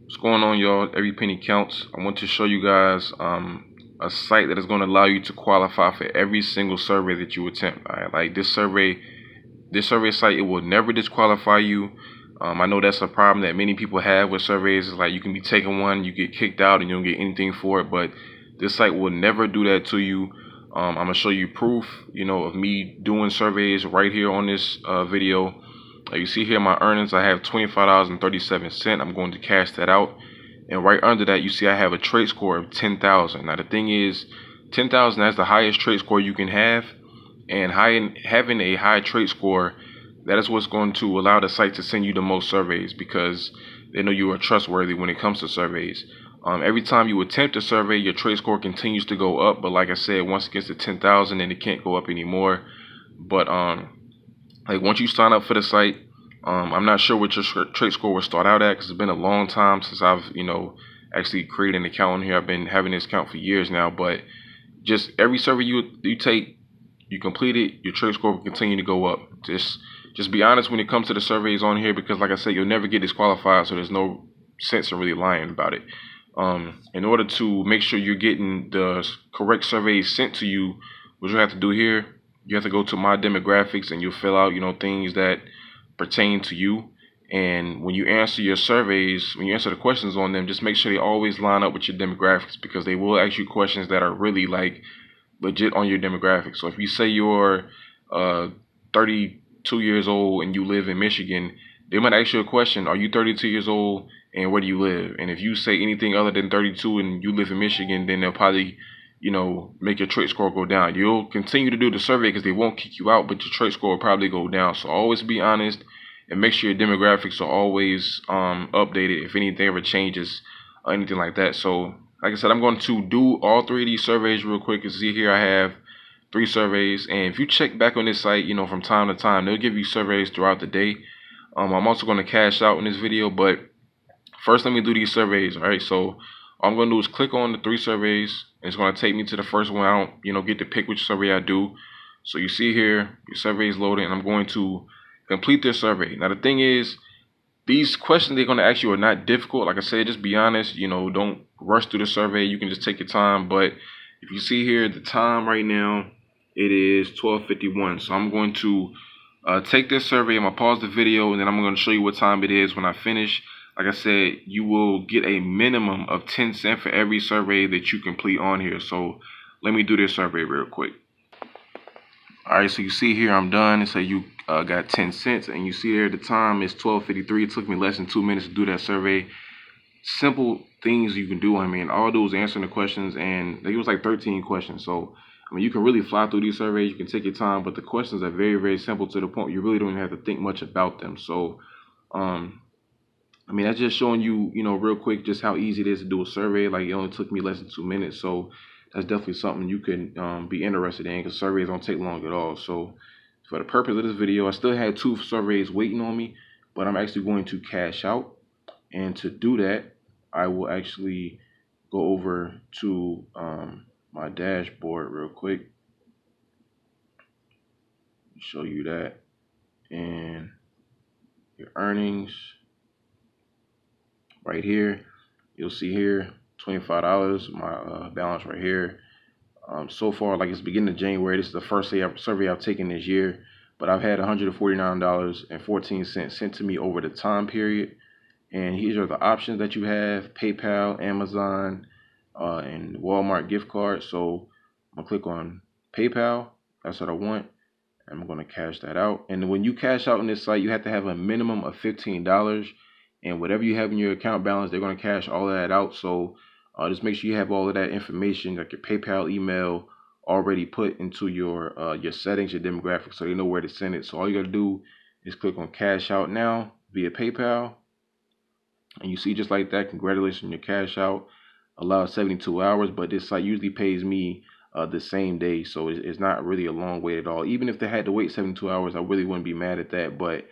What's going on, y'all? Every penny counts. I want to show you guys a site that is going to allow you to qualify for every single survey that you attempt. All right, like this survey site, it will never disqualify you. I know that's a problem that many people have with surveys. It's like you can be taking one, you get kicked out, and you don't get anything for it. But this site will never do that to you. I'm gonna show you proof, of me doing surveys right here on this video. You see here my earnings. I have $25.37. I'm going to cash that out, and right under that you see I have a trade score of 10,000. Now the thing is, 10,000, that's the highest trade score you can have, and having a high trade score, that is what's going to allow the site to send you the most surveys, because they know you are trustworthy when it comes to surveys. Every time you attempt a survey, your trade score continues to go up, but like I said, once it gets to 10,000, then it can't go up anymore. But like once you sign up for the site, I'm not sure what your trade score will start out at, because it's been a long time since I've actually created an account on here. I've been having this account for years now, but just every survey you take, you complete it, your trade score will continue to go up. Just be honest when it comes to the surveys on here, because like I said, you'll never get disqualified, so there's no sense in really lying about it. In order to make sure you're getting the correct surveys sent to you, what you have to do here, you have to go to my demographics, and you'll fill out things that pertain to you. And when you answer your surveys, when you answer the questions on them, just make sure they always line up with your demographics, because they will ask you questions that are really like legit on your demographics. So if you say you're 32 years old and you live in Michigan, they might ask you a question: are you 32 years old and where do you live? And if you say anything other than 32 and you live in Michigan, then they'll probably make your trade score go down. You'll continue to do the survey because they won't kick you out, but your trade score will probably go down. So always be honest and make sure your demographics are always updated if anything ever changes or anything like that. So like I said, I'm going to do all three of these surveys real quick. You see here I have 3 surveys, and if you check back on this site, from time to time, they'll give you surveys throughout the day. I'm also going to cash out in this video, but first let me do these surveys. All right, so all I'm going to do is click on the 3 surveys, and it's going to take me to the first one. I don't get to pick which survey I do. So you see here your survey is loading, and I'm going to complete this survey. Now the thing is, these questions they're going to ask you are not difficult. Like I said, just be honest. Don't rush through the survey. You can just take your time. But if you see here, the time right now, it is 12:51. So I'm going to take this survey. I'm going to pause the video, and then I'm going to show you what time it is when I finish. Like I said, you will get a minimum of 10 cents for every survey that you complete on here. So let me do this survey real quick. All right, so you see here I'm done. It says you got 10 cents, and you see there the time is 12:53. It took me less than 2 minutes to do that survey. Simple things you can do. I mean, all I do is answering the questions, and it was like 13 questions. So I mean, you can really fly through these surveys. You can take your time, but the questions are very, very simple, to the point you really don't even have to think much about them. So I mean, that's just showing you, real quick, just how easy it is to do a survey. Like, it only took me less than 2 minutes. So that's definitely something you can be interested in, because surveys don't take long at all. So for the purpose of this video, I still had 2 surveys waiting on me, but I'm actually going to cash out. And to do that, I will actually go over to my dashboard real quick. Show you that. And your earnings. Right here, you'll see here $25, my balance right here. So far, like, it's beginning of January. This is the first survey I've taken this year, but I've had $149.14 sent to me over the time period. And here are the options that you have: PayPal, Amazon, and Walmart gift card. So I'm gonna click on PayPal. That's what I want. I'm gonna cash that out. And when you cash out on this site, you have to have a minimum of $15. And whatever you have in your account balance, they're going to cash all of that out. So just make sure you have all of that information, like your PayPal email, already put into your settings, your demographics, so you know where to send it. So all you got to do is click on cash out now via PayPal. And you see, just like that, congratulations on your cash out. Allows 72 hours, but this site usually pays me the same day. So it's not really a long wait at all. Even if they had to wait 72 hours, I really wouldn't be mad at that. But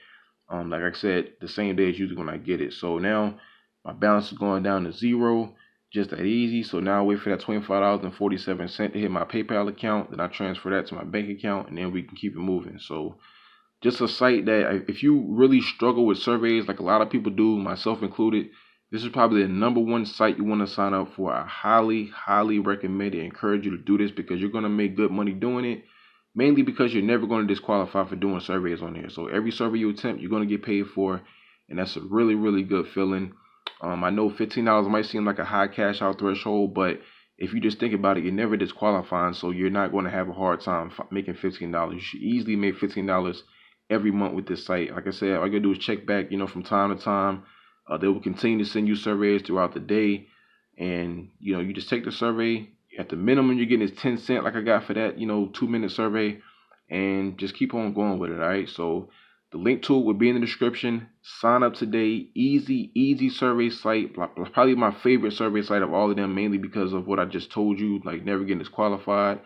like I said, the same day is usually when I get it. So now my balance is going down to 0, just that easy. So now I wait for that $25.47 to hit my PayPal account. Then I transfer that to my bank account, and then we can keep it moving. So just a site that if you really struggle with surveys, like a lot of people do, myself included, This is probably the #1 site you want to sign up for. I highly recommend it. Encourage you to do this because you're going to make good money doing it. Mainly because you're never going to disqualify for doing surveys on here. So every survey you attempt, you're going to get paid for. And that's a really good feeling. I know $15 might seem like a high cash out threshold, but if you just think about it, you're never disqualifying. So you're not going to have a hard time making $15. You should easily make $15 every month with this site. Like I said, all you got to do is check back, from time to time. They will continue to send you surveys throughout the day. And, you just take the survey. At the minimum you're getting is 10 cents like I got for that, 2-minute survey, and just keep on going with it, all right? So the link to it will be in the description. Sign up today. Easy survey site. Probably my favorite survey site of all of them, mainly because of what I just told you, like never getting disqualified,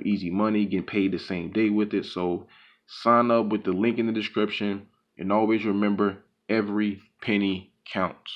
easy money, getting paid the same day with it. So sign up with the link in the description, and always remember, every penny counts.